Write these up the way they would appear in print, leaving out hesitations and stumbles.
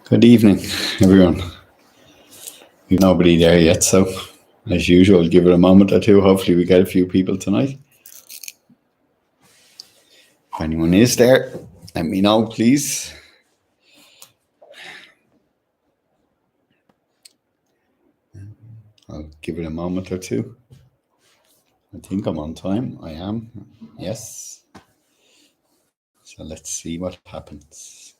Good evening, everyone. We've nobody there yet, so as usual, give it a moment or two. Hopefully, we get a few people tonight. If anyone is there, let me know, please. I'll give it a moment or two. I think I'm on time. I am. Yes. So let's see what happens.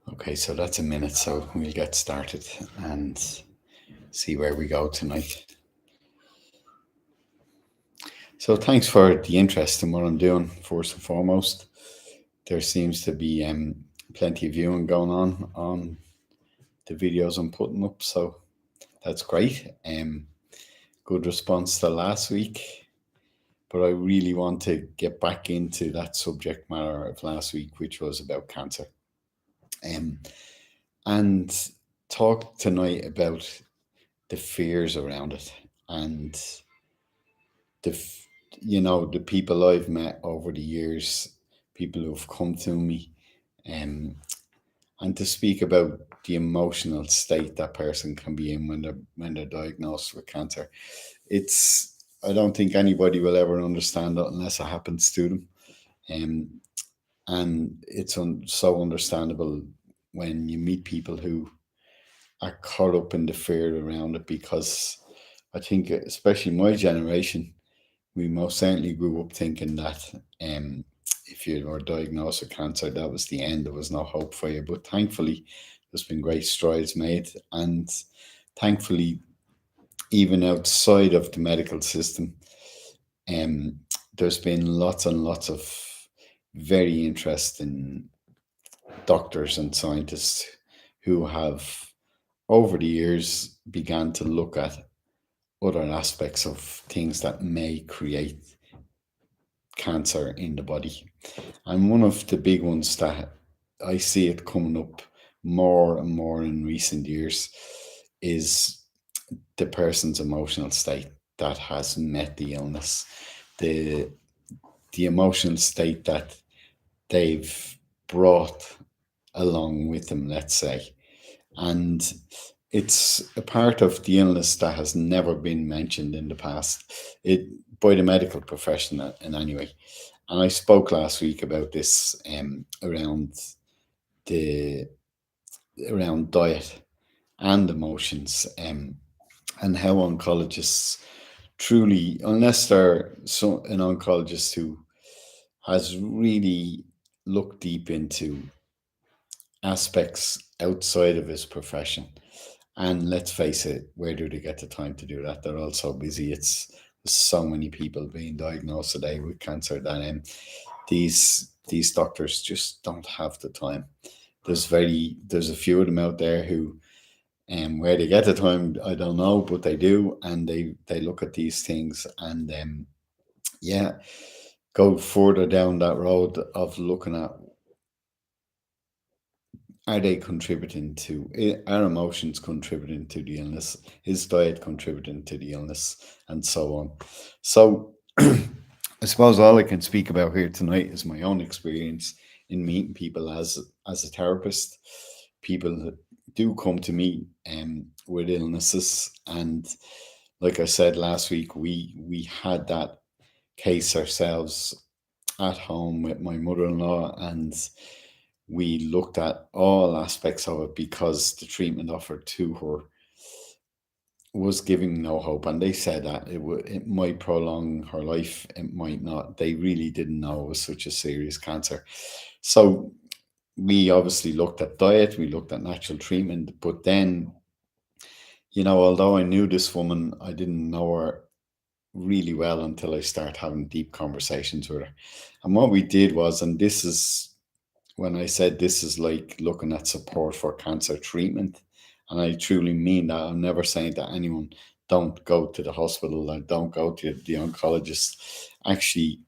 Okay, so that's a minute, so we'll get started and see where we go tonight. So thanks for the interest in what I'm doing, first and foremost. There seems to be plenty of viewing going on the videos I'm putting up, so that's great. Good response to last week, but I really want to get back into that subject matter of last week, which was about cancer, and talk tonight about the fears around it and the the people I've met over the years, people who've come to me, um, and to speak about the emotional state that person can be in when they're diagnosed with cancer. It's I don't think anybody will ever understand it unless it happens to them. Um, and it's so understandable when you meet people who are caught up in the fear around it, because I think, especially my generation, we most certainly grew up thinking that if you were diagnosed with cancer, that was the end. There was no hope for you. But thankfully, there's been great strides made. And thankfully, even outside of the medical system, um, there's been lots and lots of very interesting doctors and scientists who have, over the years, began to look at other aspects of things that may create cancer in the body. And one of the big ones that I see it coming up more and more in recent years is the person's emotional state that has met the illness, the the emotional state that they've brought along with them, let's say. And it's a part of the illness that has never been mentioned in the past, it by the medical profession in any way. And I spoke last week about this, the around diet and emotions, and how oncologists truly, unless they're an oncologist who has really looked deep into aspects outside of his profession. And let's face it, where do they get the time to do that? They're all so busy. There's so many people being diagnosed today with cancer that these doctors just don't have the time. There's a few of them out there who, where they get the time, I don't know, but they do, and they look at these things and yeah, go further down that road of looking at, are they contributing to, are emotions contributing to the illness, is diet contributing to the illness, and so on. So I suppose all I can speak about here tonight is my own experience in meeting people as a therapist. People that do come to me with illnesses, and like I said last week, we had that case ourselves at home with my mother-in-law, and we looked at all aspects of it because the treatment offered to her was giving no hope. And they said that it might prolong her life, it might not. They really didn't know it was such a serious cancer. So we obviously looked at diet, we looked at natural treatment, but then, although I knew this woman, I didn't know her really well until I started having deep conversations with her. And what we did was, and this is when I said this is like looking at support for cancer treatment. And I truly mean that. I'm never saying to anyone, don't go to the hospital and don't go to the oncologist. Actually,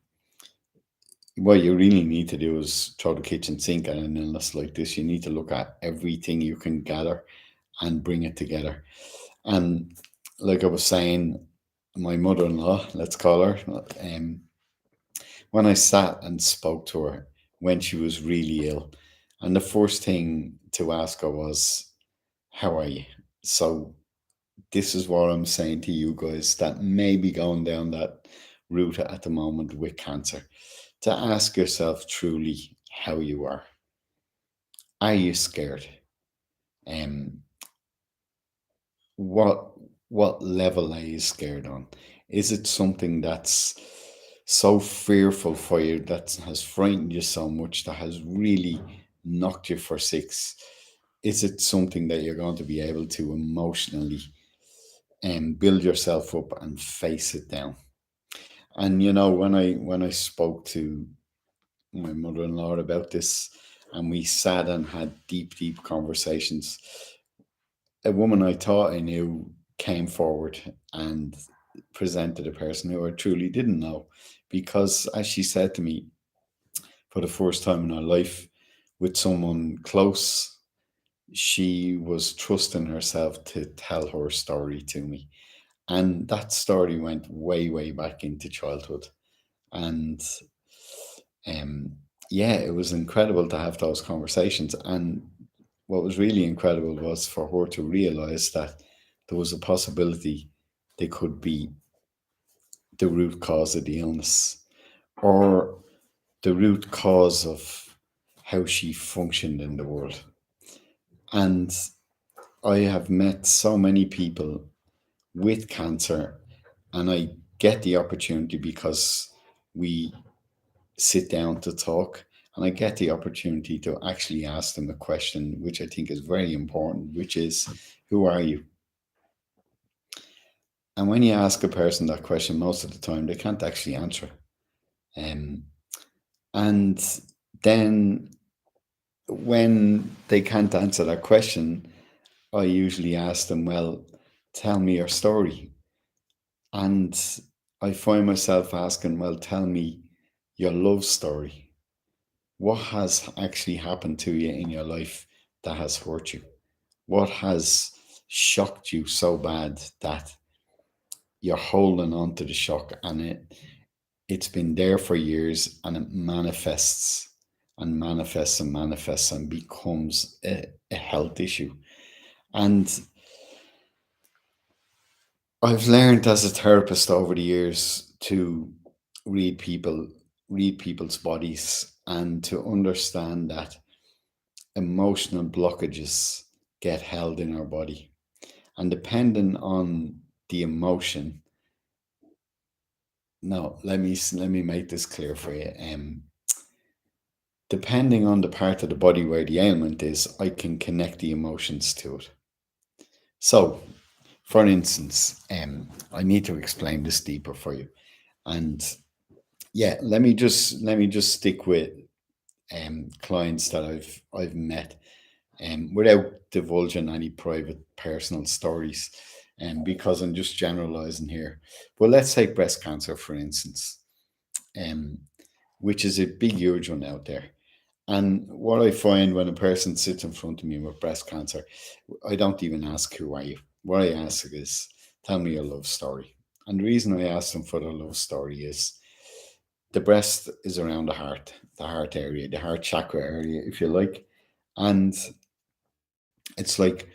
what you really need to do is throw the kitchen sink at an illness like this. You need to look at everything you can gather and bring it together. And like I was saying, my mother in law, let's call her, when I sat and spoke to her when she was really ill, and the first thing to ask her was, how are you? So, this is what I'm saying to you guys that may be going down that route at the moment with cancer, to ask yourself truly how you are. Are you scared? Um, what what level are you scared on? Is it something that's so fearful for you, that has frightened you so much, that has really knocked you for six? Is it something that you're going to be able to emotionally build yourself up and face it down? And when I spoke to my mother-in-law about this, and we sat and had deep, deep conversations, a woman I thought I knew came forward and presented a person who I truly didn't know. Because, as she said to me, for the first time in her life, with someone close, she was trusting herself to tell her story to me. And that story went way, way back into childhood. And um, yeah, it was incredible to have those conversations. And what was really incredible was for her to realize that there was a possibility they could be the root cause of the illness, or the root cause of how she functioned in the world. And I have met so many people with cancer, and I get the opportunity because we sit down to talk, and I get the opportunity to actually ask them a question, which I think is very important, which is, who are you? And when you ask a person that question, most of the time they can't actually answer. Um, and then when they can't answer that question, I usually ask them, well, tell me your story. And I find myself asking, well, tell me your love story. What has actually happened to you in your life that has hurt you? What has shocked you so bad that you're holding on to the shock, and it's been there for years, and it manifests and manifests and manifests and becomes a health issue. And I've learned as a therapist over the years to read people, read people's bodies, and to understand that emotional blockages get held in our body. And depending on the emotion, no, let me make this clear for you. Depending on the part of the body where the ailment is, I can connect the emotions to it. So, for instance, I need to explain this deeper for you. And yeah, let me just stick with clients that I've met, without divulging any private personal stories, because I'm just generalizing here. But let's take breast cancer for instance, um, which is a big, huge one out there. And what I find when a person sits in front of me with breast cancer, I don't even ask, who are you? What I ask is, tell me your love story. And the reason I ask them for their love story is, the breast is around the heart area, the heart chakra area, if you like. And it's like,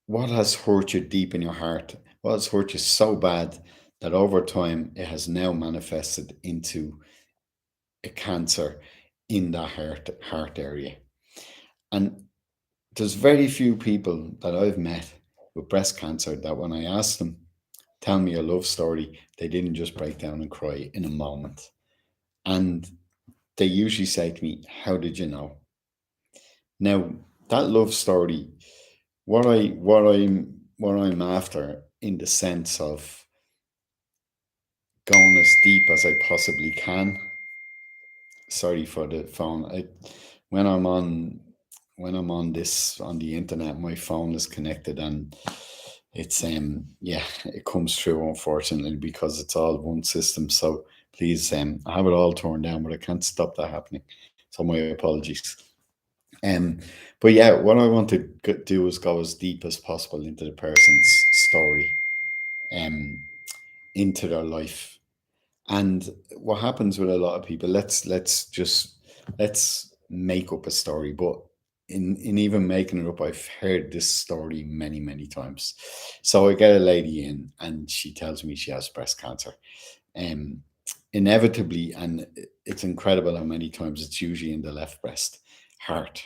what has hurt you deep in your heart? What has hurt you so bad that over time it has now manifested into a cancer in that heart area? And there's very few people that I've met with breast cancer that when I ask them, tell me your love story, they didn't just break down and cry in a moment. And they usually say to me, how did you know? Now, that love story, what I'm after, in the sense of going as deep as I possibly can, Sorry for the phone. When I'm on on the internet, my phone is connected, and it's yeah, it comes through, unfortunately, because it's all one system. So please, I have it all torn down, but I can't stop that happening. So my apologies. Um, but yeah, what I want to do is go as deep as possible into the person's story, um, into their life. And what happens with a lot of people, let's make up a story, but in even making it up, I've heard this story many times. So I get a lady in, and she tells me she has breast cancer. Um, Inevitably, and it's incredible how many times it's usually in the left breast heart.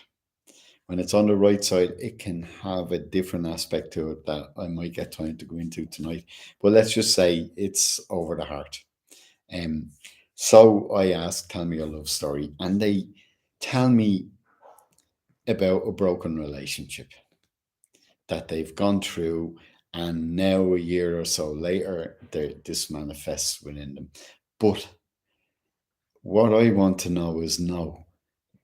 When it's on the right side, it can have a different aspect to it that I might get time to go into tonight. But let's just say it's over the heart. Um, so I ask, tell me a love story, and they tell me about a broken relationship that they've gone through, and now a year or so later, this manifests within them. But what I want to know is, no,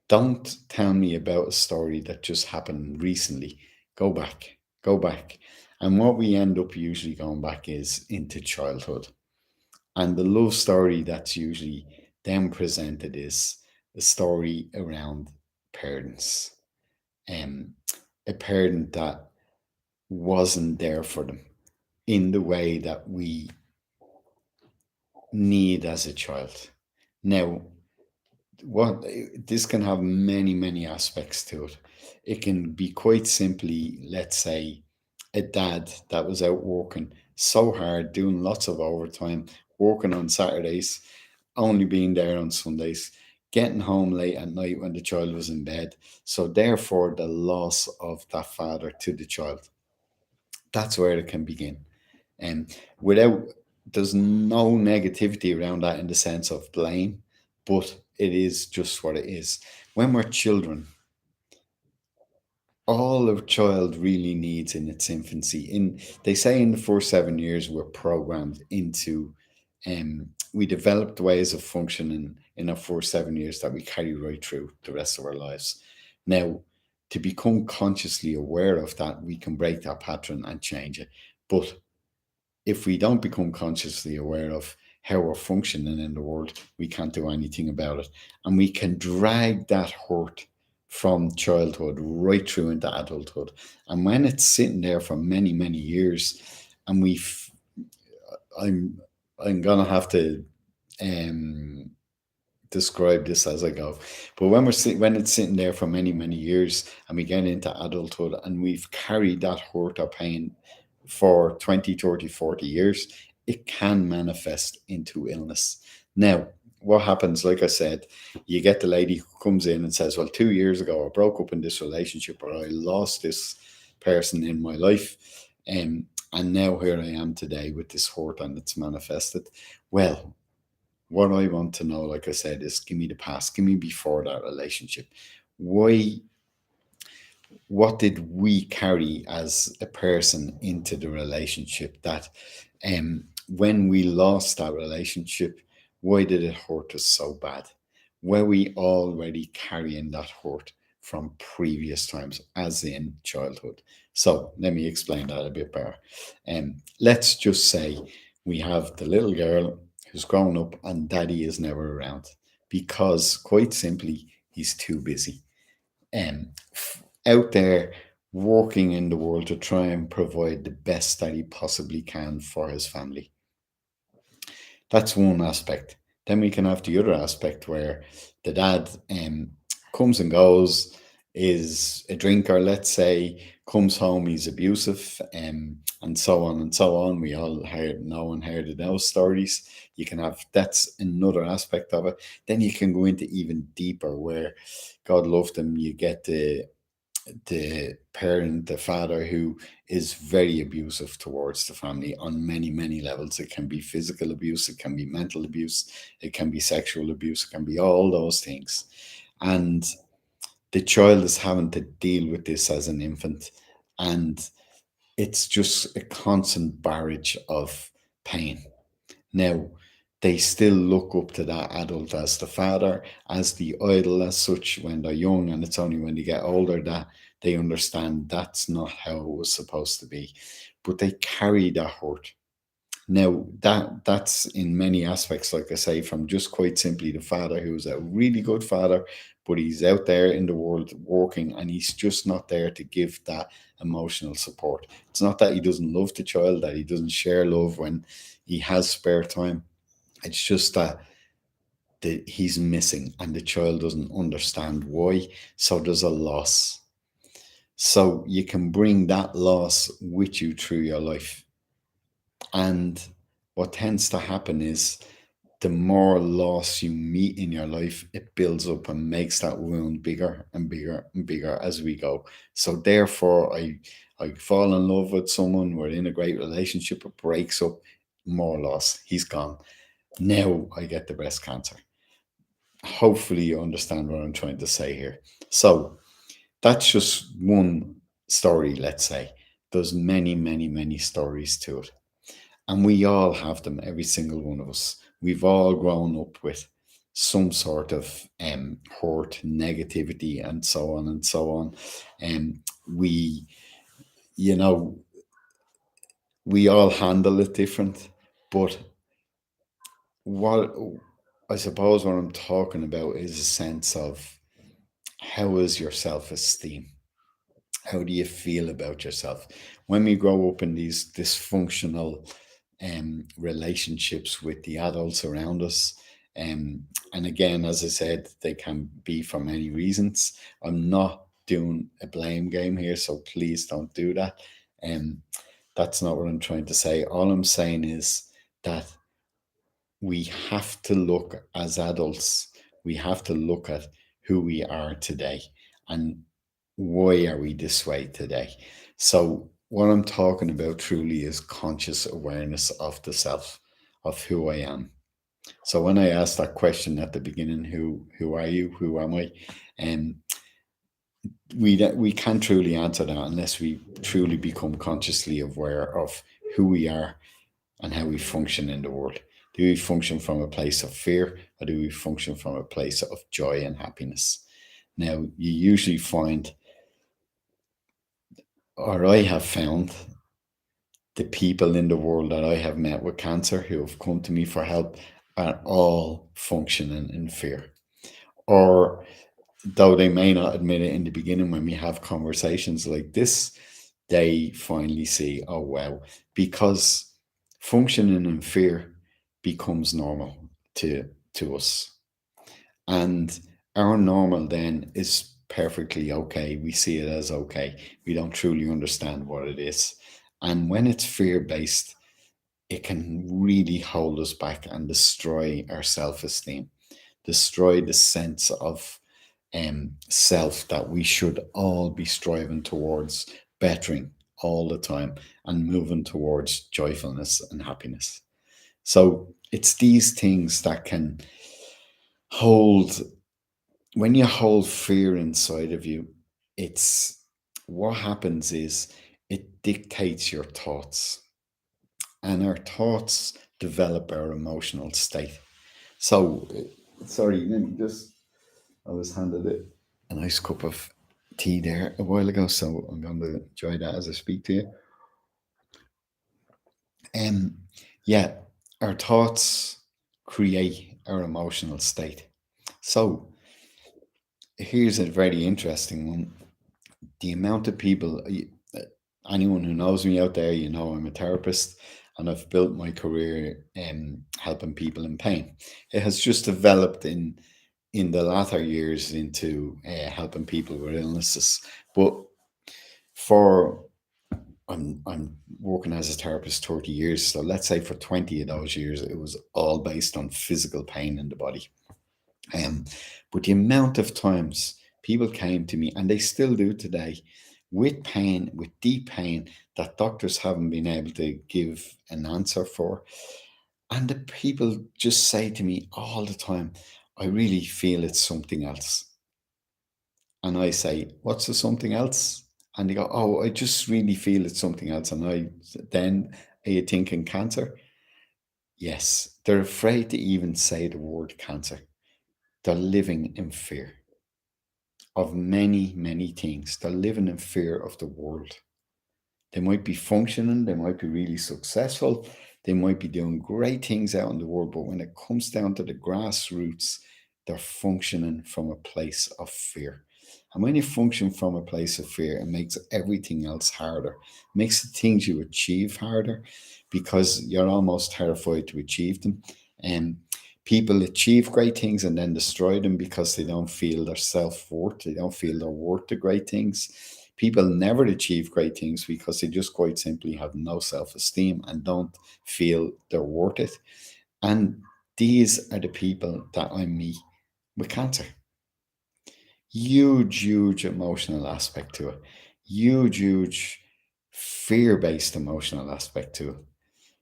don't tell me about a story that just happened recently. Go back, go back. And what we end up usually going back is into childhood. And the love story that's usually then presented is a story around parents. Um, a parent that wasn't there for them in the way that we need as a child. Now, what this can have many aspects to it. It can be quite simply, let's say, a dad that was out working so hard, doing lots of overtime, working on Saturdays, only being there on Sundays, getting home late at night when the child was in bed. So therefore, the loss of that father to the child. That's where it can begin. And without, there's no negativity around that in the sense of blame, but it is just what it is. When we're children, all a child really needs in its infancy, in they say in the first 7 years we're programmed into, we developed ways of functioning in our first 7 years that we carry right through the rest of our lives. Now, to become consciously aware of that, we can break that pattern and change it. But if we don't become consciously aware of how we're functioning in the world, we can't do anything about it. And we can drag that hurt from childhood right through into adulthood. And when it's sitting there for many years, and I'm I'm gonna have to um describe this as I go. But when it's sitting there for many years, and we get into adulthood, and we've carried that hurt or pain for 20, 30, 40 years, it can manifest into illness. Now, what happens, like I said, you get the lady who comes in and says, well, 2 years ago I broke up in this relationship, or I lost this person in my life. And now here I am today with this hurt, and it's manifested. Well, what I want to know, like I said, is give me the past, give me before that relationship. Why, what did we carry as a person into the relationship that, when we lost that relationship, why did it hurt us so bad? Were we already carrying that hurt from previous times, as in childhood? So let me explain that a bit better. Let's just say we have the little girl who's grown up, and daddy is never around because, quite simply, he's too busy out there working in the world to try and provide the best that he possibly can for his family. That's one aspect. Then we can have the other aspect where the dad comes and goes, is a drinker, let's say, comes home, he's abusive, and so on and so on. We all know and heard of those stories. You can have, that's another aspect of it. Then you can go into even deeper where God loved him. You get the parent, the father, who is very abusive towards the family on many levels. It can be physical abuse, it can be mental abuse, it can be sexual abuse, it can be all those things. And the child is having to deal with this as an infant. And it's just a constant barrage of pain. Now, they still look up to that adult as the father, as the idol, as such when they're young, and it's only when they get older that they understand that's not how it was supposed to be. But they carry that hurt. Now that's in many aspects, like I say, from just quite simply the father who's a really good father, but he's out there in the world working and he's just not there to give that emotional support. It's not that he doesn't love the child, that he doesn't share love when he has spare time. It's just that he's missing and the child doesn't understand why. So there's a loss. So you can bring that loss with you through your life. And what tends to happen is the more loss you meet in your life, it builds up and makes that wound bigger and bigger and bigger as we go. So therefore, I fall in love with someone, we're in a great relationship, it breaks up, more loss. He's gone. Now I get the breast cancer. Hopefully you understand what I'm trying to say here. So that's just one story, let's say. There's many, many, many stories to it. And we all have them, every single one of us. We've all grown up with some sort of hurt, negativity, and so on and so on. And we, you know, we all handle it different. But what I suppose what I'm talking about is a sense of how is your self esteem? How do you feel about yourself? When we grow up in these dysfunctional relationships with the adults around us, and again, as I said, they can be for many reasons. I'm not doing a blame game here, so please don't do that. Um, that's not what I'm trying to say. All I'm saying is that we have to look as adults, we have to look at who we are today and why are we this way today. So what I'm talking about truly is conscious awareness of the self, of who I am. So when I asked that question at the beginning, who are you, who am I, and we can't truly answer that unless we truly become consciously aware of who we are and how we function in the world. Do we function from a place of fear or do we function from a place of joy and happiness? Now, you usually find, or I have found, the people in the world that I have met with cancer who have come to me for help are all functioning in fear. Or though they may not admit it in the beginning when we have conversations like this, they finally see, oh wow, because functioning in fear becomes normal to us. And our normal then is perfectly okay. We see it as okay. We don't truly understand what it is. And when it's fear based, it can really hold us back and destroy our self esteem, destroy the sense of self that we should all be striving towards bettering all the time and moving towards joyfulness and happiness. So it's these things that can hold, when you hold fear inside of you, it's what happens is it dictates your thoughts, and our thoughts develop our emotional state. So, sorry, let me just, I was handed a nice cup of tea there a while ago, so I'm going to enjoy that as I speak to you. Yeah, our thoughts create our emotional state. So, here's a very interesting one. The amount of people, anyone who knows me out there, you know I'm a therapist and I've built my career helping people in pain. It has just developed in the latter years into helping people with illnesses. But for I'm working as a therapist 30 years, so let's say for 20 of those years it was all based on physical pain in the body. But the amount of times people came to me, and they still do today, with pain, with deep pain that doctors haven't been able to give an answer for. And the people just say to me all the time, I really feel it's something else. And I say, what's the something else? And they go, oh, I just really feel it's something else. And I then, are you thinking cancer? Yes, they're afraid to even say the word cancer. They're living in fear of many, many things. They're living in fear of the world. They might be functioning, they might be really successful, they might be doing great things out in the world, but when it comes down to the grassroots, they're functioning from a place of fear. And when you function from a place of fear, it makes everything else harder. It makes the things you achieve harder because you're almost terrified to achieve them. And people achieve great things and then destroy them because they don't feel their self worth. They don't feel they're worth the great things. People never achieve great things because they just quite simply have no self esteem and don't feel they're worth it. And these are the people that I meet with cancer. Huge, huge emotional aspect to it. Huge, huge fear based emotional aspect to it.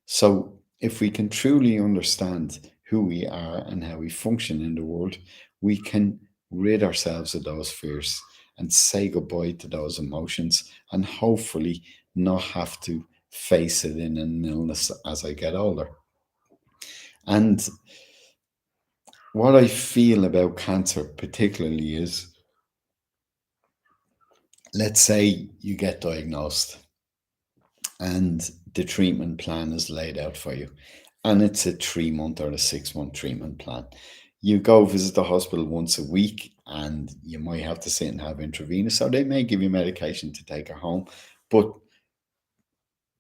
So, if we can truly understand who we are and how we function in the world, we can rid ourselves of those fears and say goodbye to those emotions and hopefully not have to face it in an illness as I get older. And what I feel about cancer, particularly, is let's say you get diagnosed and the treatment plan is laid out for you. And it's a 3 month or a 6 month treatment plan. You go visit the hospital once a week and you might have to sit and have intravenous, so they may give you medication to take at home. But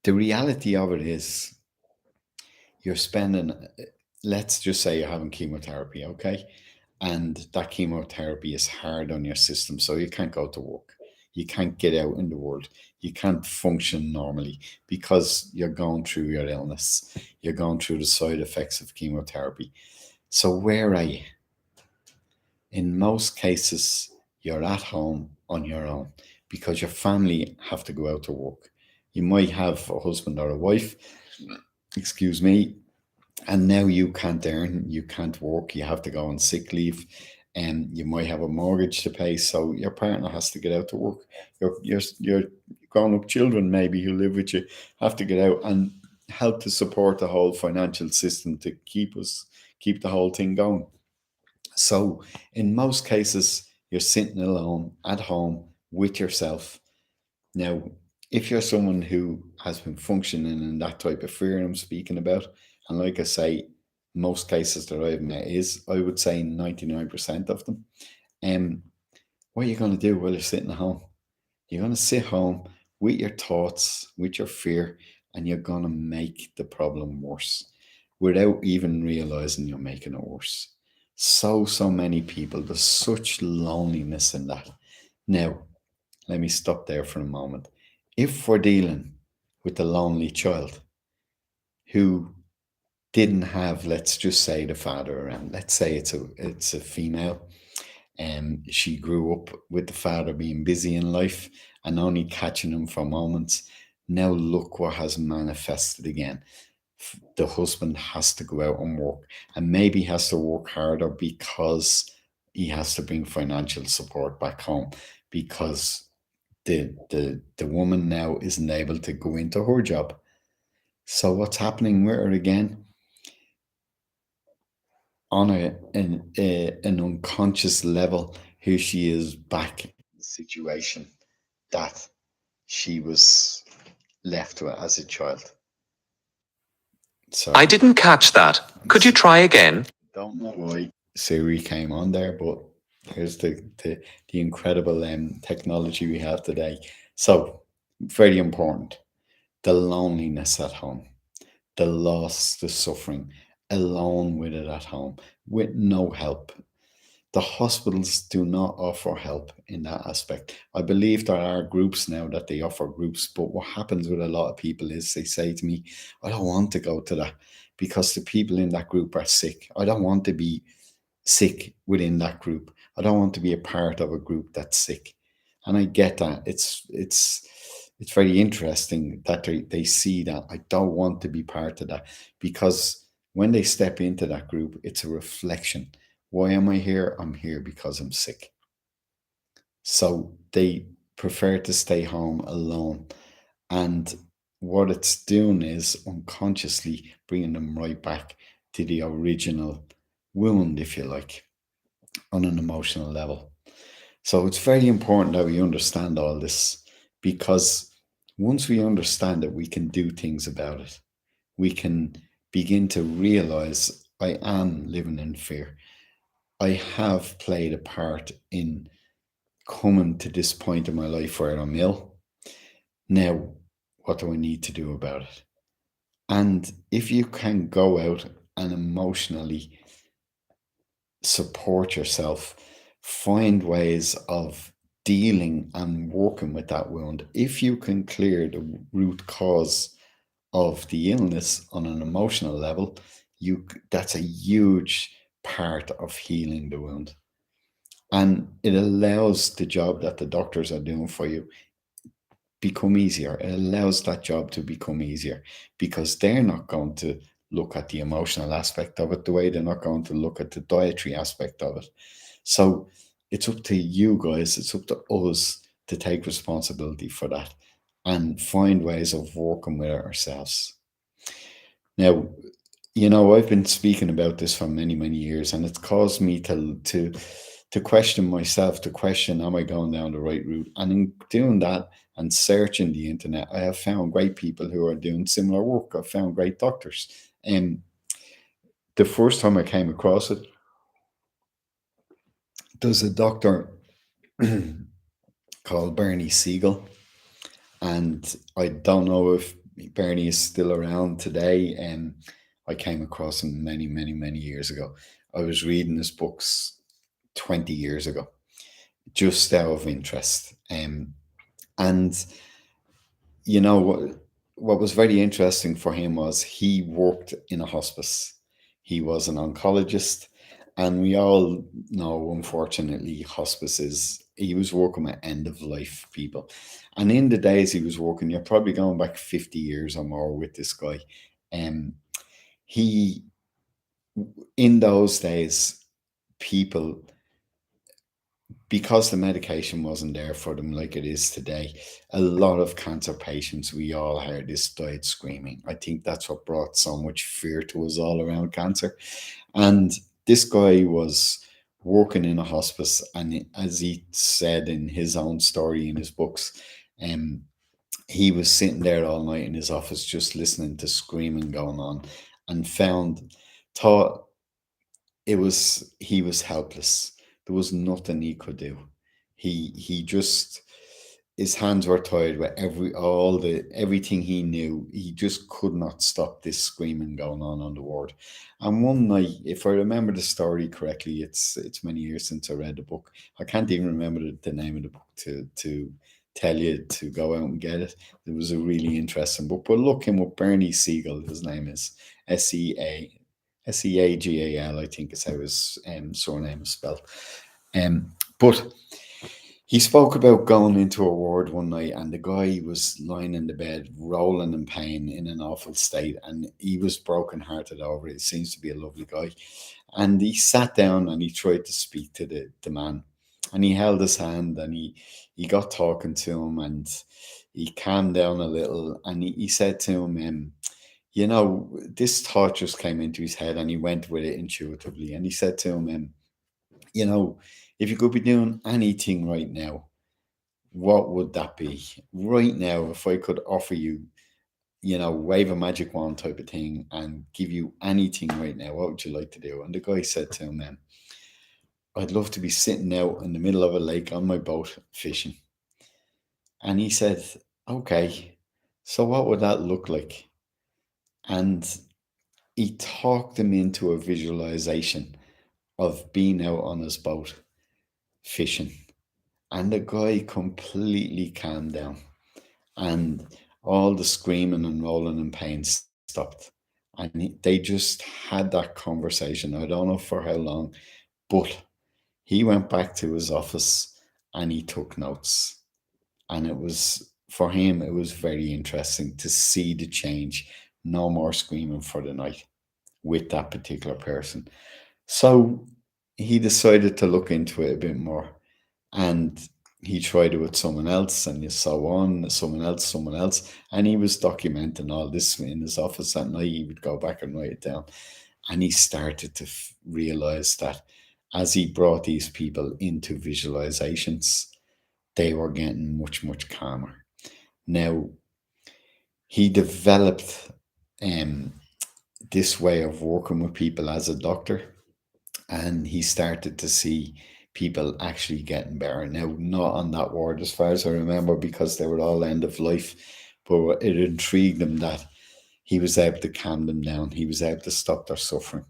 the reality of it is you're spending, let's just say you're having chemotherapy, okay? And that chemotherapy is hard on your system, so you can't go to work. You can't get out in the world. You can't function normally because you're going through your illness. You're going through the side effects of chemotherapy. So, where are you? In most cases, you're at home on your own because your family have to go out to work. You might have a husband or a wife, excuse me, and now you can't earn, you can't work, you have to go on sick leave, and you might have a mortgage to pay, so your partner has to get out to work. Your grown up children maybe who live with you have to get out and help to support the whole financial system to keep the whole thing going. So in most cases, you're sitting alone at home with yourself. Now, if you're someone who has been functioning in that type of fear I'm speaking about, and like I say, most cases that I've met is, I would say 99% of them, um, what are you going to do while you're sitting at home? You're going to sit home with your thoughts, with your fear, and you're going to make the problem worse without even realizing you're making it worse. So many people, there's such loneliness in that. Now, let me stop there for a moment. If we're dealing with a lonely child who didn't have, let's just say, the father around, let's say it's a female, and she grew up with the father being busy in life and only catching him for moments. Now look what has manifested again. The husband has to go out and work, and maybe has to work harder because he has to bring financial support back home because the woman now isn't able to go into her job. So what's happening with her again? On an unconscious level, here she is back in the situation that she was left with as a child. I Sorry, didn't catch that. Could you try again? don't know why Siri came on there, but here's the incredible technology we have today. So very important: the loneliness at home, the loss, the suffering, alone with it at home, with no help. The hospitals do not offer help in that aspect. I believe there are groups now that they offer groups, but what happens with a lot of people is they say to me, I don't want to go to that because the people in that group are sick. I don't want to be sick within that group. I don't want to be a part of a group that's sick. And I get that. It's very interesting that they see that. I don't want to be part of that because when they step into that group, it's a reflection. Why am I here? I'm here because I'm sick. So they prefer to stay home alone. And what it's doing is unconsciously bringing them right back to the original wound, if you like, on an emotional level. So it's very important that we understand all this, because once we understand it, we can do things about it. We can begin to realize I am living in fear. I have played a part in coming to this point in my life where I'm ill. Now, what do I need to do about it? And if you can go out and emotionally support yourself, find ways of dealing and working with that wound. If you can clear the root cause of the illness on an emotional level, that's a huge part of healing the wound. And it allows the job that the doctors are doing for you become easier. It allows that job to become easier, because they're not going to look at the emotional aspect of it the way they're not going to look at the dietary aspect of it. So it's up to you guys, it's up to us to take responsibility for that and find ways of working with it ourselves. Now, I've been speaking about this for many, many years, and it's caused me to question myself, to question, am I going down the right route? And in doing that and searching the internet, I have found great people who are doing similar work. I've found great doctors. And the first time I came across it, there's a doctor called Bernie Siegel, and I don't know if Bernie is still around today. And I came across him many, many, many years ago. I was reading his books 20 years ago, just out of interest. And what was very interesting for him was he worked in a hospice. He was an oncologist, and we all know, unfortunately, hospices. He was working with end of life people, and in the days he was working, you're probably going back 50 years or more with this guy. Um, he In those days, people, because the medication wasn't there for them like it is today, a lot of cancer patients, we all heard this, died screaming. I think that's what brought so much fear to us all around cancer. And this guy was working in a hospice, and as he said in his own story in his books, um, he was sitting there all night in his office just listening to screaming going on, and thought he was helpless. There was nothing he could do. He just, his hands were tied with everything he knew. He just could not stop this screaming going on the ward. And one night, if I remember the story correctly, it's many years since I read the book. I can't even remember the name of the book to tell you to go out and get it. It was a really interesting book. But look him up, Bernie Siegel. His name is Seagal. I think is how his surname is spelled. But he spoke about going into a ward one night, and the guy was lying in the bed, rolling in pain, in an awful state, and he was brokenhearted over it. He seems to be a lovely guy. And he sat down and he tried to speak to the man, and he held his hand, and he got talking to him, and he calmed down a little, and he said to him, this thought just came into his head, and he went with it intuitively. And he said to him, if you could be doing anything right now, what would that be? Right now, if I could offer you, wave a magic wand type of thing and give you anything right now, what would you like to do? And the guy said to him, I'd love to be sitting out in the middle of a lake on my boat fishing. And he said, okay, so what would that look like? And he talked him into a visualization of being out on his boat fishing. And the guy completely calmed down, and all the screaming and rolling in pain stopped. And they just had that conversation. I don't know for how long, but he went back to his office and he took notes. And for him, it was very interesting to see the change. No more screaming for the night with that particular person. So he decided to look into it a bit more, and he tried it with someone else, and so on, someone else. And he was documenting all this in his office at night. He would go back and write it down. And he started to realize that as he brought these people into visualizations, they were getting much, much calmer. Now, he developed this way of working with people as a doctor, and he started to see people actually getting better. Now, not on that ward, as far as I remember, because they were all end of life, but it intrigued him that he was able to calm them down. He was able to stop their suffering.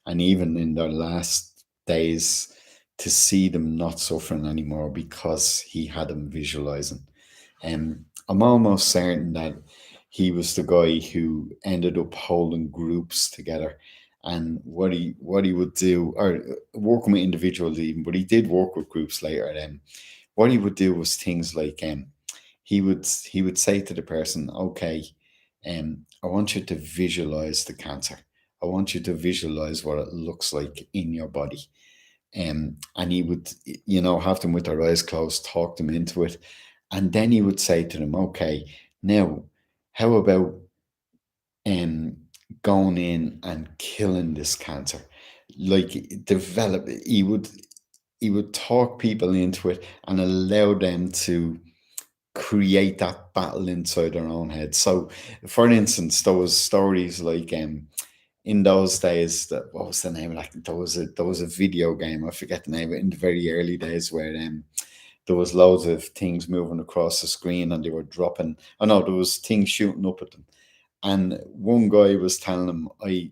And even in their last days, to see them not suffering anymore because he had them visualizing. I'm almost certain that he was the guy who ended up holding groups together. And what he would do, or working with individuals even, but he did work with groups later. What he would do was things like he would say to the person, okay, I want you to visualize the cancer. I want you to visualize what it looks like in your body. And he would, have them with their eyes closed, talk them into it. And then he would say to them, okay, now, how about um, going in and killing this cancer? Like he would talk people into it and allow them to create that battle inside their own head. So, for instance, there was stories like in those days, that what was the name of that? There was a video game. I forget the name of it, in the very early days, where there was loads of things moving across the screen and they were dropping. Oh no, there was things shooting up at them. And one guy was telling him, I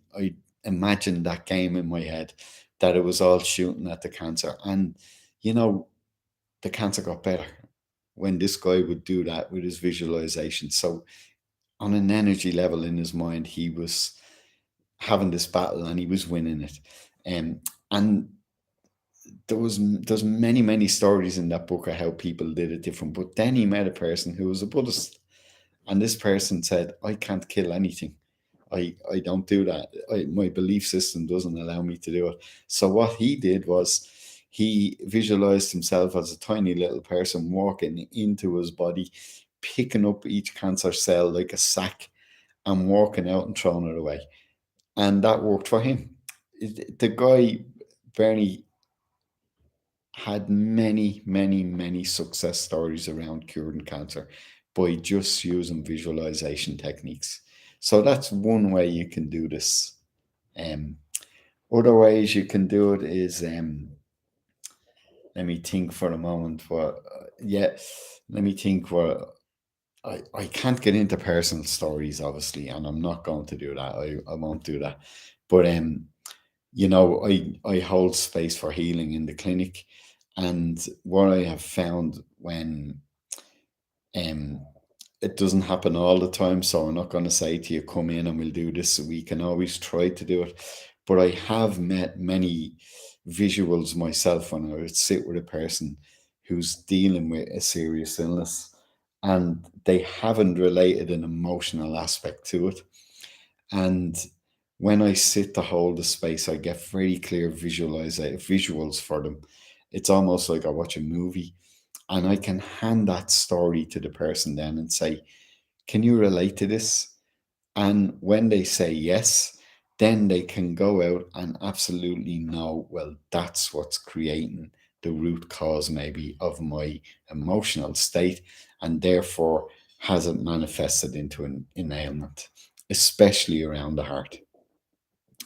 imagined that game in my head, that it was all shooting at the cancer. And you know, the cancer got better when this guy would do that with his visualization. So on an energy level in his mind, he was having this battle and he was winning it. And there's many stories in that book of how people did it different. But then he met a person who was a Buddhist, and this person said, I can't kill anything. I don't do that. My belief system doesn't allow me to do it. So what he did was he visualized himself as a tiny little person walking into his body, picking up each cancer cell like a sack and walking out and throwing it away. And that worked for him. The guy, Bernie, had many success stories around curing cancer by just using visualization techniques. So that's one way you can do this. Um, Other ways you can do it is, let me think for a moment. Let me think. What I can't get into personal stories, obviously, and I'm not going to do that. I won't do that. But I hold space for healing in the clinic, and what I have found when um it doesn't happen all the time, so I'm not going to say to you, come in and we'll do this. We can always try to do it. But I have met many visuals myself when I would sit with a person who's dealing with a serious illness, and they haven't related an emotional aspect to it. And when I sit to hold the space, I get very clear visuals for them. It's almost like I watch a movie, and I can hand that story to the person then and say, can you relate to this? And when they say yes, then they can go out and absolutely know, well, that's what's creating the root cause, maybe, of my emotional state, and therefore has it manifested into an ailment, especially around the heart.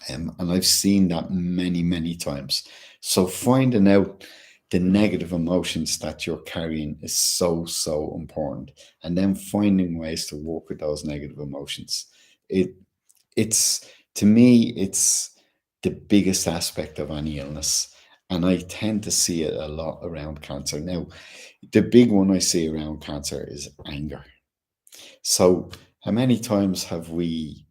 And I've seen that many times. So finding out the negative emotions that you're carrying is so important. And then finding ways to work with those negative emotions. It it's to me, it's the biggest aspect of any illness. And I tend to see it a lot around cancer. Now, the big one I see around cancer is anger. So how many times have we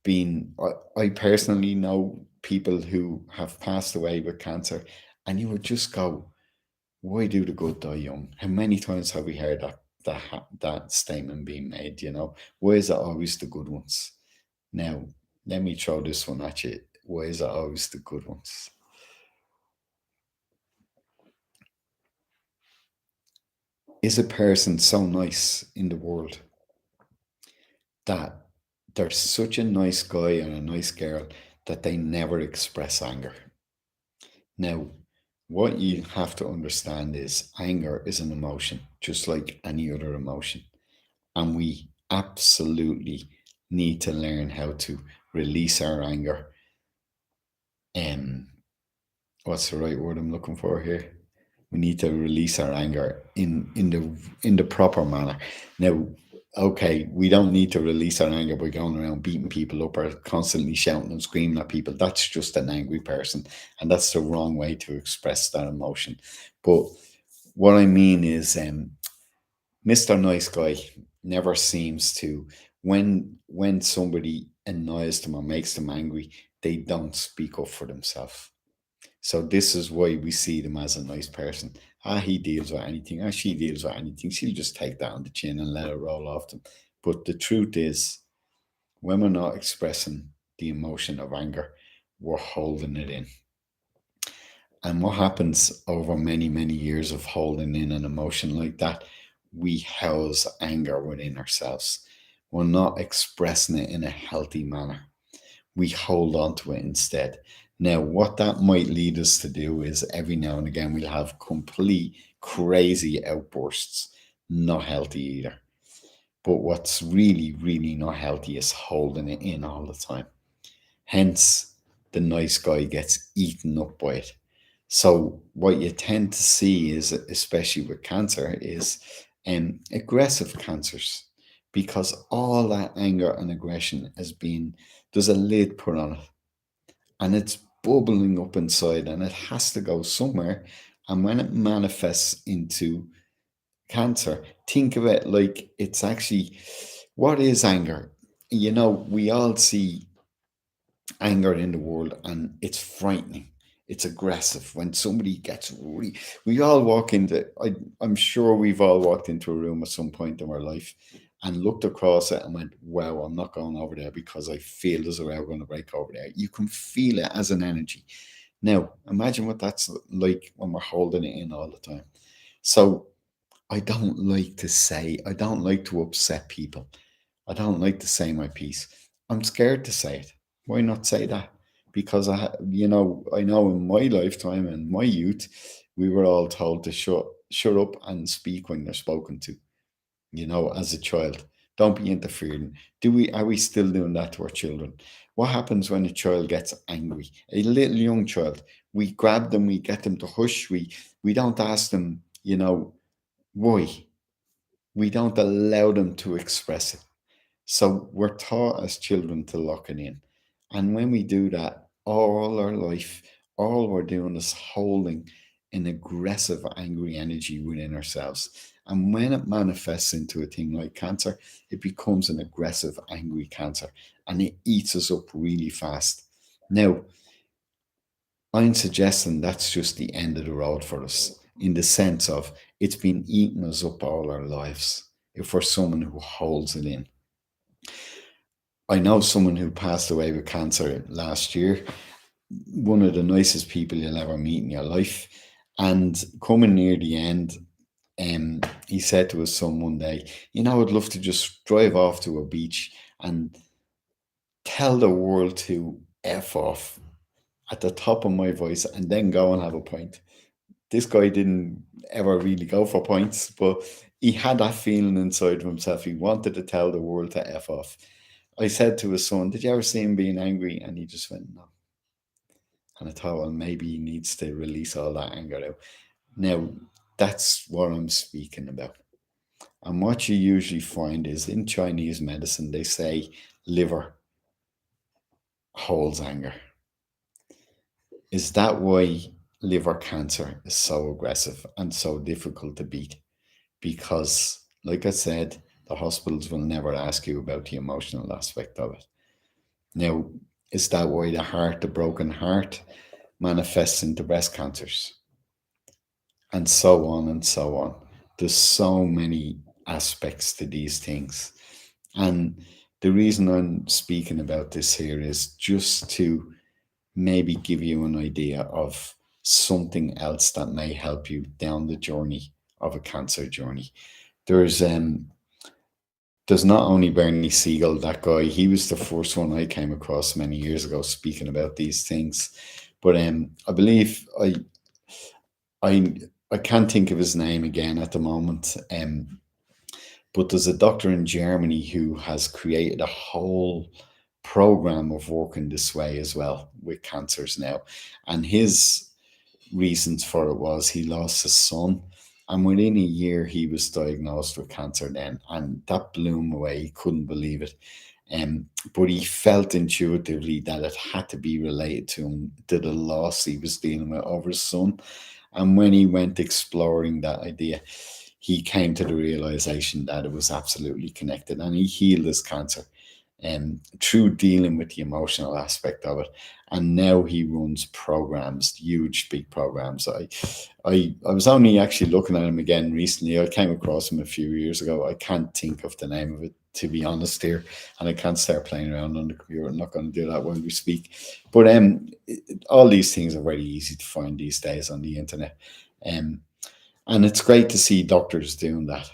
been, I personally know people who have passed away with cancer, and you would just go, why do the good die young? How many times have we heard that statement being made? Why is it always the good ones? Now, let me throw this one at you. Why is it always the good ones? Is a person so nice in the world that they're such a nice guy and a nice girl that they never express anger? Now, what you have to understand is anger is an emotion, just like any other emotion. And we absolutely need to learn how to release our anger. Um, what's the right word I'm looking for here? We need to release our anger in the proper manner. Now, okay, we don't need to release our anger by going around beating people up or constantly shouting and screaming at people. That's just an angry person, and that's the wrong way to express that emotion. But what I mean is, Mr. Nice Guy never seems to, when somebody annoys them or makes them angry, they don't speak up for themselves. So this is why we see them as a nice person. He deals with anything. She deals with anything. She'll just take that on the chin and let it roll off them. But the truth is, when we're not expressing the emotion of anger, we're holding it in. And what happens over many, many years of holding in an emotion like that, we house anger within ourselves. We're not expressing it in a healthy manner. We hold on to it instead. Now, what that might lead us to do is every now and again we'll have complete crazy outbursts. Not healthy either. But what's really, really not healthy is holding it in all the time. Hence, the nice guy gets eaten up by it. So what you tend to see is, especially with cancer, is aggressive cancers, because all that anger and aggression there's a lid put on it, and it's bubbling up inside, and it has to go somewhere. And when it manifests into cancer, think of it like it's actually, what is anger? We all see anger in the world, and it's frightening. It's aggressive. When somebody gets we all walk into, I'm sure we've all walked into a room at some point in our life and looked across it and went, wow, I'm not going over there because I feel there's a row going to break over there. You can feel it as an energy. Now imagine what that's like when we're holding it in all the time. So I don't like to upset people. I don't like to say my piece. I'm scared to say it. Why not say that? Because I know in my lifetime and my youth, we were all told to shut up and speak when they're spoken to. As a child, don't be interfering. Are we still doing that to our children? What happens when a child gets angry? A little young child, we grab them, we get them to hush. We don't ask them, why. We don't allow them to express it. So we're taught as children to lock it in. And when we do that all our life, all we're doing is holding an aggressive, angry energy within ourselves. And when it manifests into a thing like cancer, it becomes an aggressive, angry cancer, and it eats us up really fast. Now, I'm suggesting that's just the end of the road for us, in the sense of it's been eating us up all our lives if we're someone who holds it in. I know someone who passed away with cancer last year, one of the nicest people you'll ever meet in your life. And coming near the end, he said to his son one day, I'd love to just drive off to a beach and tell the world to F off at the top of my voice and then go and have a pint. This guy didn't ever really go for points, but he had that feeling inside of himself. He wanted to tell the world to F off. I said to his son, did you ever see him being angry? And he just went, no. And I thought, well, maybe he needs to release all that anger out. Now, that's what I'm speaking about. And what you usually find is in Chinese medicine, they say liver holds anger. Is that why liver cancer is so aggressive and so difficult to beat? Because, like I said, the hospitals will never ask you about the emotional aspect of it. Now, is that why the broken heart, manifests into breast cancers? And so on and so on. There's so many aspects to these things. And the reason I'm speaking about this here is just to maybe give you an idea of something else that may help you down the journey of a cancer journey. There's there's not only Bernie Siegel, that guy. He was the first one I came across many years ago speaking about these things. But I believe I I can't think of his name again at the moment. But there's a doctor in Germany who has created a whole program of working this way as well with cancers now. And his reasons for it was he lost his son, and within a year he was diagnosed with cancer then, and that blew him away. He couldn't believe it. But he felt intuitively that it had to be related to the loss he was dealing with over his son. And when he went exploring that idea, he came to the realization that it was absolutely connected, and he healed his cancer through dealing with the emotional aspect of it. And now he runs programs, huge, big programs. I was only actually looking at him again recently. I came across him a few years ago. I can't think of the name of it, to be honest here, and I can't start playing around on the computer. I'm not going to do that when we speak. But all these things are very easy to find these days on the internet. And it's great to see doctors doing that.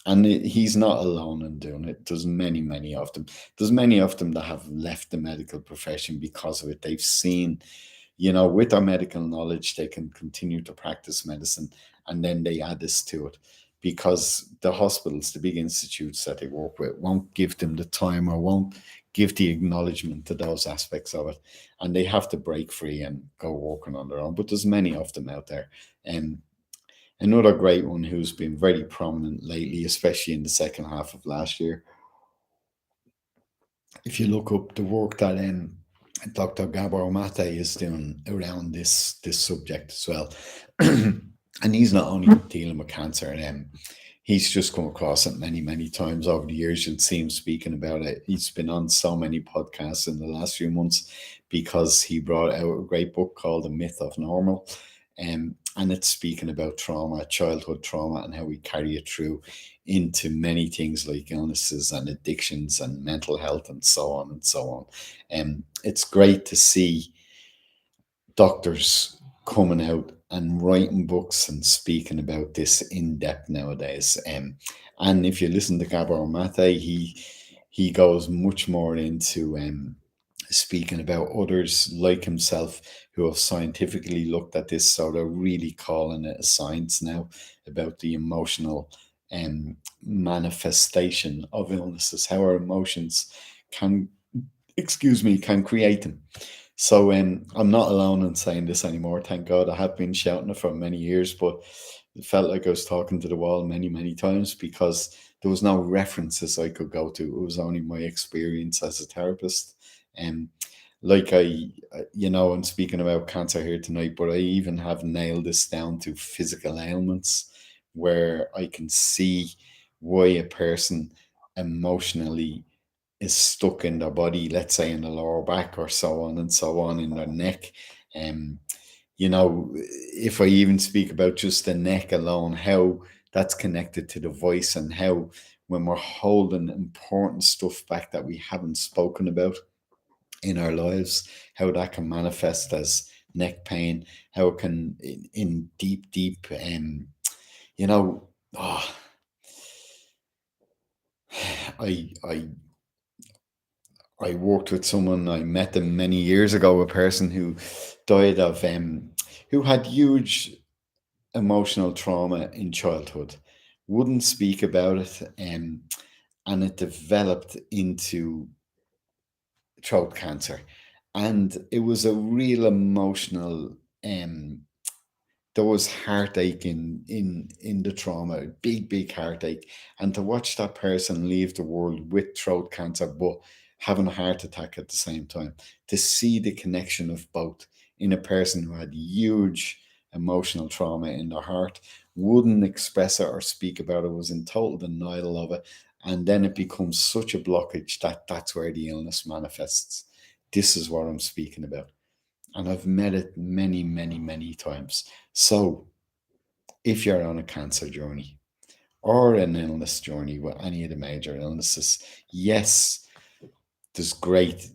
And he's not alone in doing it. There's many of them. There's many of them that have left the medical profession because of it. They've seen, with their medical knowledge, they can continue to practice medicine, and then they add this to it because the hospitals, the big institutes that they work with, won't give them the time or won't give the acknowledgement to those aspects of it, and they have to break free and go working on their own. But there's many of them out there. And another great one who's been very prominent lately, especially in the second half of last year, if you look up the work that Dr. Gabor Mate is doing around this subject as well. And he's not only dealing with cancer, and he's just come across it many times over the years. You'll see him speaking about it. He's been on so many podcasts in the last few months because he brought out a great book called The Myth of Normal. And it's speaking about trauma, childhood trauma, and how we carry it through into many things like illnesses and addictions and mental health and so on and so on. It's great to see doctors coming out and writing books and speaking about this in depth nowadays. And if you listen to Gabor Mate, he goes much more into speaking about others like himself who have scientifically looked at this. So they're really calling it a science now about the emotional manifestation of illnesses, how our emotions can create them. So I'm not alone in saying this anymore. Thank God. I have been shouting it for many years, but it felt like I was talking to the wall many times because there was no references I could go to. It was only my experience as a therapist. And like I'm speaking about cancer here tonight, but I even have nailed this down to physical ailments where I can see why a person emotionally is stuck in their body, let's say in the lower back or so on and so on in their neck. If I even speak about just the neck alone, how that's connected to the voice, and how when we're holding important stuff back that we haven't spoken about in our lives, how that can manifest as neck pain, how it can in deep oh, I worked with someone, I met them many years ago, a person who died of who had huge emotional trauma in childhood, wouldn't speak about it, and it developed into throat cancer. And it was a real emotional there was heartache in the trauma, big heartache. And to watch that person leave the world with throat cancer but having a heart attack at the same time, to see the connection of both in a person who had huge emotional trauma in their heart, wouldn't express it or speak about it, was in total denial of it, and then it becomes such a blockage that that's where the illness manifests. This is what I'm speaking about, and I've met it many times. So if you're on a cancer journey or an illness journey with any of the major illnesses, yes, there's great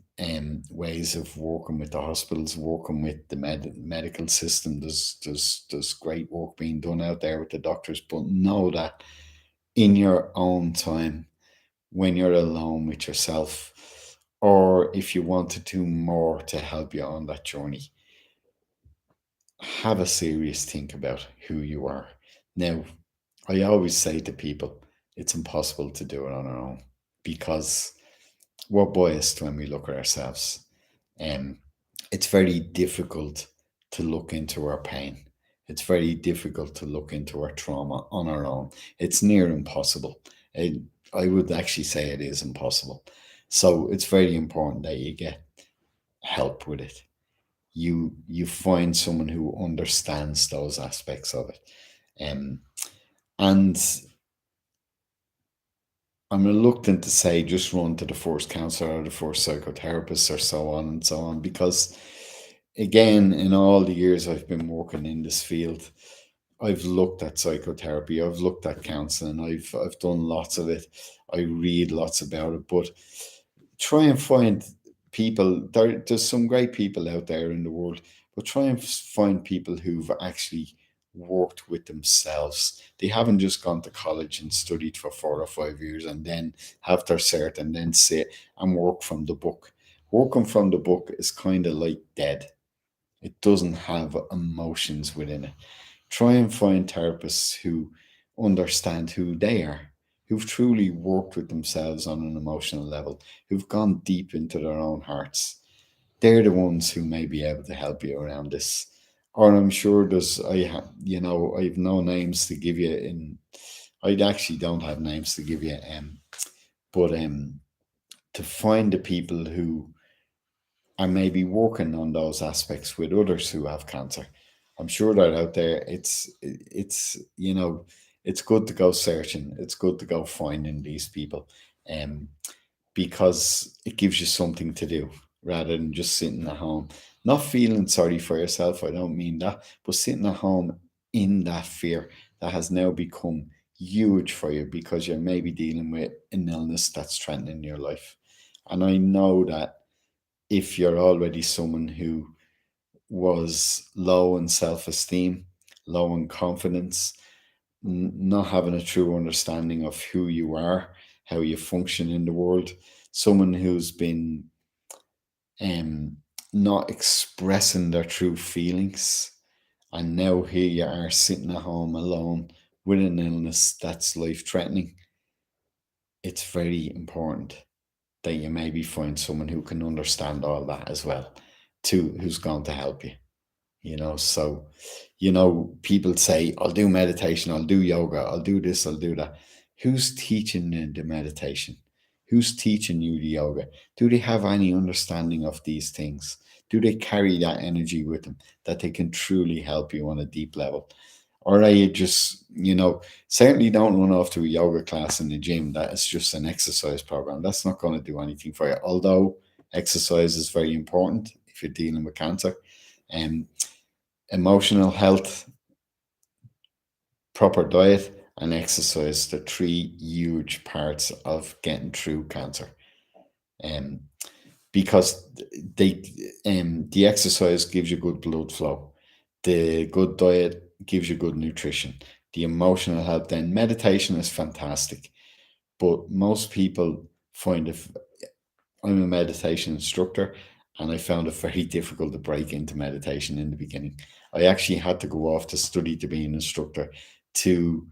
ways of working with the hospitals, working with the medical system. There's great work being done out there with the doctors, but know that in your own time, when you're alone with yourself, or if you want to do more to help you on that journey, have a serious think about who you are. Now, I always say to people, it's impossible to do it on our own because we're biased when we look at ourselves. Um, it's very difficult to look into our pain. It's very difficult to look into our trauma on our own. It's near impossible. I would actually say it is impossible. So it's very important that you get help with it. You find someone who understands those aspects of it. Um, and I'm reluctant to say just run to the first counselor or the first psychotherapist or so on and so on, because again, in all the years I've been working in this field, I've looked at psychotherapy, I've looked at counseling, I've done lots of it, I read lots about it, but try and find people. There's some great people out there in the world, but try and find people who've actually worked with themselves. They haven't just gone to college and studied for 4 or 5 years and then have their cert and then sit and work from the book. Working from the book is kind of like dead. It doesn't have emotions within it. Try and find therapists who understand who they are, who've truly worked with themselves on an emotional level, who've gone deep into their own hearts. They're the ones who may be able to help you around this. Or I'm sure I've no names to give you in. I actually don't have names to give you. But to find the people who are maybe working on those aspects with others who have cancer. I'm sure they're out there. It's good to go searching. It's good to go finding these people, um, because it gives you something to do rather than just sitting at home, not feeling sorry for yourself. I don't mean that, but sitting at home in that fear that has now become huge for you because you're maybe dealing with an illness that's threatening your life. And I know that if you're already someone who was low in self esteem, low in confidence, not having a true understanding of who you are, how you function in the world, someone who's been um, not expressing their true feelings, and now here you are sitting at home alone with an illness that's life threatening. It's very important that you maybe find someone who can understand all that as well, too, who's going to help you. So people say, I'll do meditation, I'll do yoga, I'll do this, I'll do that. Who's teaching you the meditation? Who's teaching you the yoga? Do they have any understanding of these things? Do they carry that energy with them that they can truly help you on a deep level? Or are you just, certainly don't run off to a yoga class in the gym that is just an exercise program. That's not going to do anything for you. Although exercise is very important if you're dealing with cancer. And emotional health, proper diet, and exercise, the three huge parts of getting through cancer. Um, because the exercise gives you good blood flow, the good diet gives you good nutrition, the emotional health. Then meditation is fantastic, but most people find I'm a meditation instructor, and I found it very difficult to break into meditation in the beginning. I actually had to go off to study to be an instructor to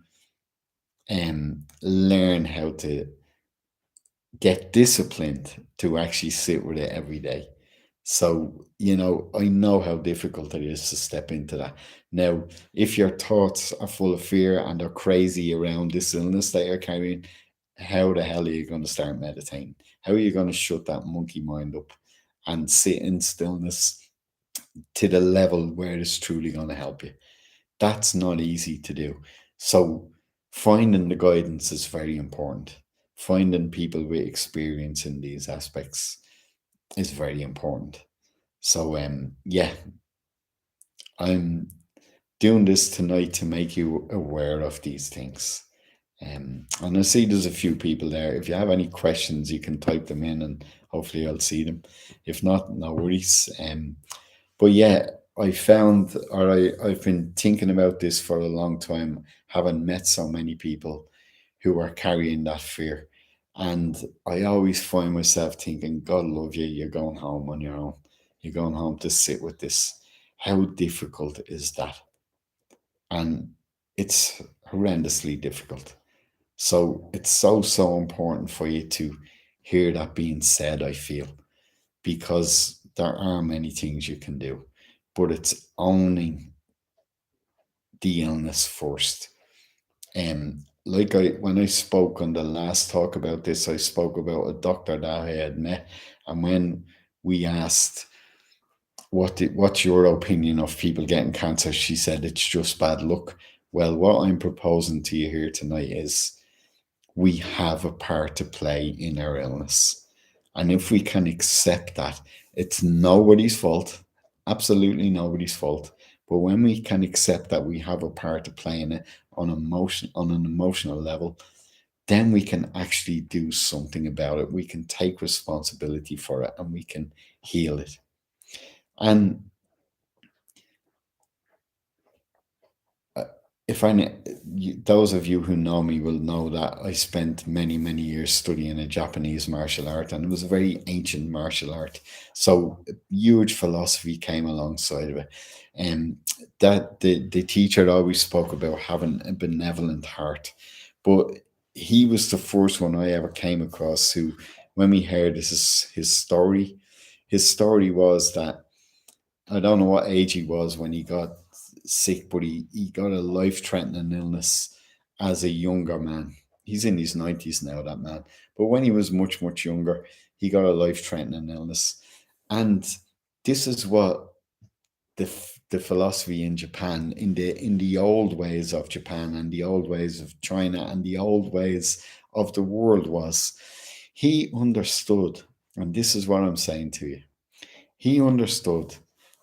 learn how to get disciplined to actually sit with it every day. So, I know how difficult it is to step into that. Now, if your thoughts are full of fear and are crazy around this illness that you're carrying, how the hell are you going to start meditating? How are you going to shut that monkey mind up and sit in stillness to the level where it's truly going to help you? That's not easy to do. So, finding the guidance is very important. Finding people with experience in these aspects is very important. So, yeah, I'm doing this tonight to make you aware of these things. And I see there's a few people there. If you have any questions, you can type them in and hopefully I'll see them. If not, no worries. But yeah, I found, or I've been thinking about this for a long time, having met so many people who are carrying that fear. And I always find myself thinking, God love you, you're going home on your own. You're going home to sit with this. How difficult is that? And it's horrendously difficult. So it's so, so important for you to hear that being said, I feel, because there are many things you can do, but it's owning the illness first. Like when I spoke on the last talk about this, I spoke about a doctor that I had met, and when we asked what's your opinion of people getting cancer, she said it's just bad luck. Well, what I'm proposing to you here tonight is we have a part to play in our illness. And if we can accept that, it's nobody's fault, absolutely nobody's fault. But when we can accept that we have a part to play in it on an emotional level, then we can actually do something about it. We can take responsibility for it and we can heal it. And if those of you who know me will know that I spent many, many years studying a Japanese martial art, and it was a very ancient martial art. So huge philosophy came alongside of it. And that the teacher always spoke about having a benevolent heart. But he was the first one I ever came across who, when we heard his story was that I don't know what age he was when he got sick, but he got a life threatening illness as a younger man. He's in his 90s now, that man. But when he was much, much younger, he got a life threatening illness. And this is what the philosophy in Japan, in the old ways of Japan and the old ways of China and the old ways of the world was. He understood, and this is what I'm saying to you. He understood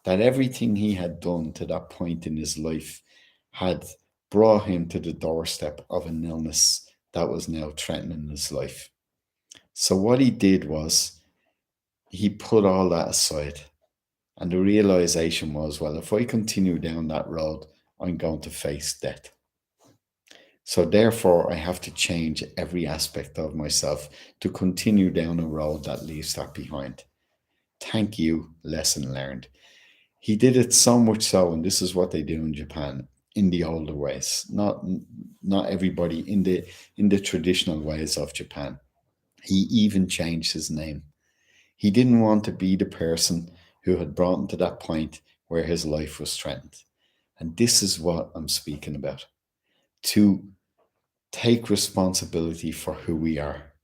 that everything he had done to that point in his life had brought him to the doorstep of an illness that was now threatening his life. So what he did was he put all that aside. And the realization was, well, if I continue down that road, I'm going to face death. So therefore, I have to change every aspect of myself to continue down a road that leaves that behind. Thank you, lesson learned. He did it so much so, and this is what they do in Japan in the older ways. Not everybody in the traditional ways of Japan. He even changed his name. He didn't want to be the person who had brought him to that point where his life was threatened. And this is what I'm speaking about. To take responsibility for who we are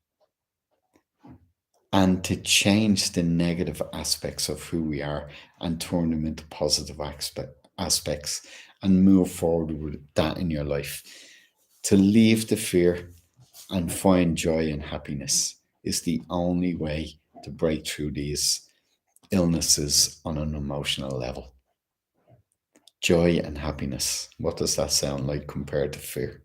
and to change the negative aspects of who we are and turn them into positive aspects and move forward with that in your life. To leave the fear and find joy and happiness is the only way to break through these illnesses on an emotional level. Joy and happiness. What does that sound like compared to fear?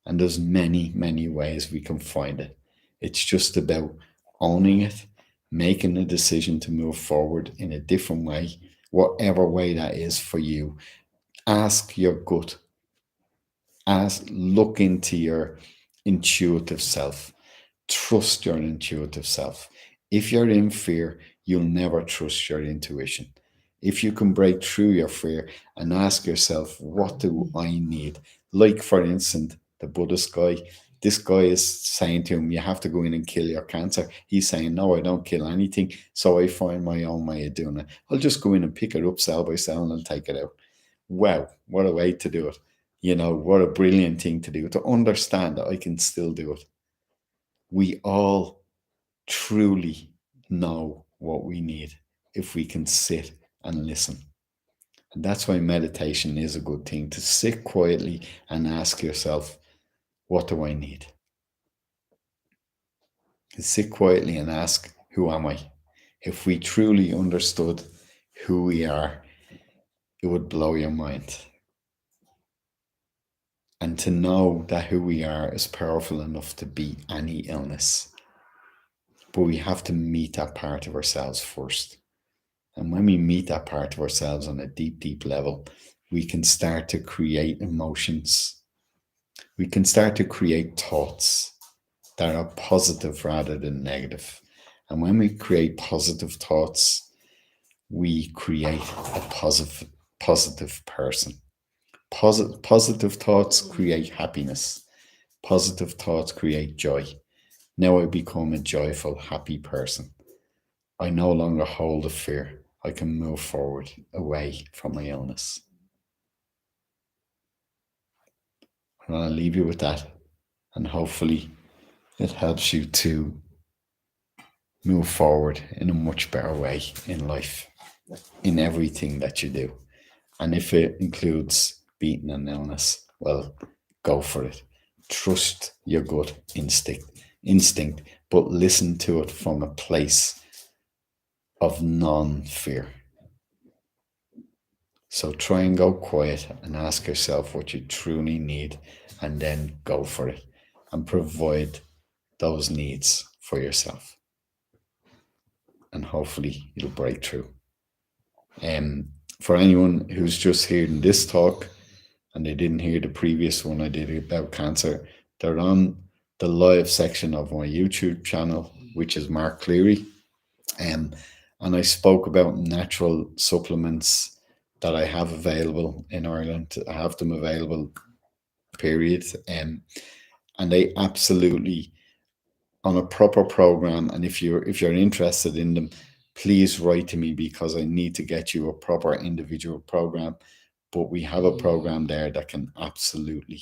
And there's many, many ways we can find it. It's just about owning it, making a decision to move forward in a different way, whatever way that is for you. Ask your gut. Look into your intuitive self. Trust your intuitive self. If you're in fear, you'll never trust your intuition. If you can break through your fear and ask yourself, what do I need? Like, for instance, the Buddhist guy, this guy is saying to him, you have to go in and kill your cancer. He's saying, no, I don't kill anything. So I find my own way of doing it. I'll just go in and pick it up cell by cell and take it out. Wow, what a way to do it. You know, what a brilliant thing to do, to understand that I can still do it. We all truly know what we need if we can sit and listen. And that's why meditation is a good thing, to sit quietly and ask yourself, what do I need? To sit quietly and ask, who am I? If we truly understood who we are, it would blow your mind. And to know that who we are is powerful enough to beat any illness. but we have to meet that part of ourselves first. And when we meet that part of ourselves on a deep, deep level, we can start to create emotions. We can start to create thoughts that are positive rather than negative. And when we create positive thoughts, we create a positive person. Positive thoughts create happiness. Positive thoughts create joy. Now I become a joyful, happy person. I no longer hold a fear. I can move forward away from my illness. I'm going to leave you with that, and hopefully it helps you to move forward in a much better way in life, in everything that you do. And if it includes beating an illness, well, go for it. Trust your gut instinct, but listen to it from a place of non-fear. So try and go quiet and ask yourself what you truly need, and then go for it and provide those needs for yourself. And hopefully you'll break through. For anyone who's just hearing this talk and they didn't hear the previous one I did about cancer, they're on the live section of my YouTube channel, which is Mark Cleary. And I spoke about natural supplements that I have available in Ireland. I have them available, period. And they absolutely, on a proper program, and if you're interested in them, please write to me, because I need to get you a proper individual program. But we have a program there that can absolutely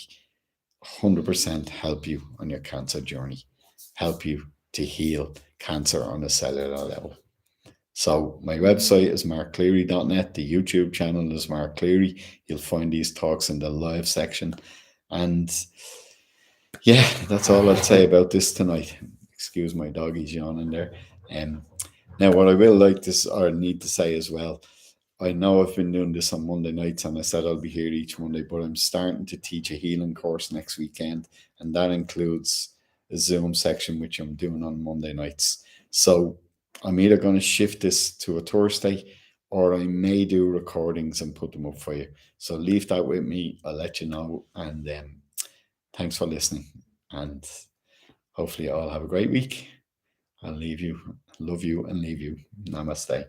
100% help you on your cancer journey, help you to heal cancer on a cellular level. So my website is markcleary.net. The YouTube channel is Mark Cleary. You'll find these talks in the live section. And yeah, that's all I'd say about this tonight. Excuse my doggies yawning there. Now, what I will like to, or need to say as well, I know I've been doing this on Monday nights, and I said I'll be here each Monday, but I'm starting to teach a healing course next weekend, and that includes a Zoom section, which I'm doing on Monday nights. So I'm either going to shift this to a Thursday, or I may do recordings and put them up for you. So leave that with me. I'll let you know. And thanks for listening. And hopefully you all have a great week. I'll leave you, love you, and leave you. Namaste.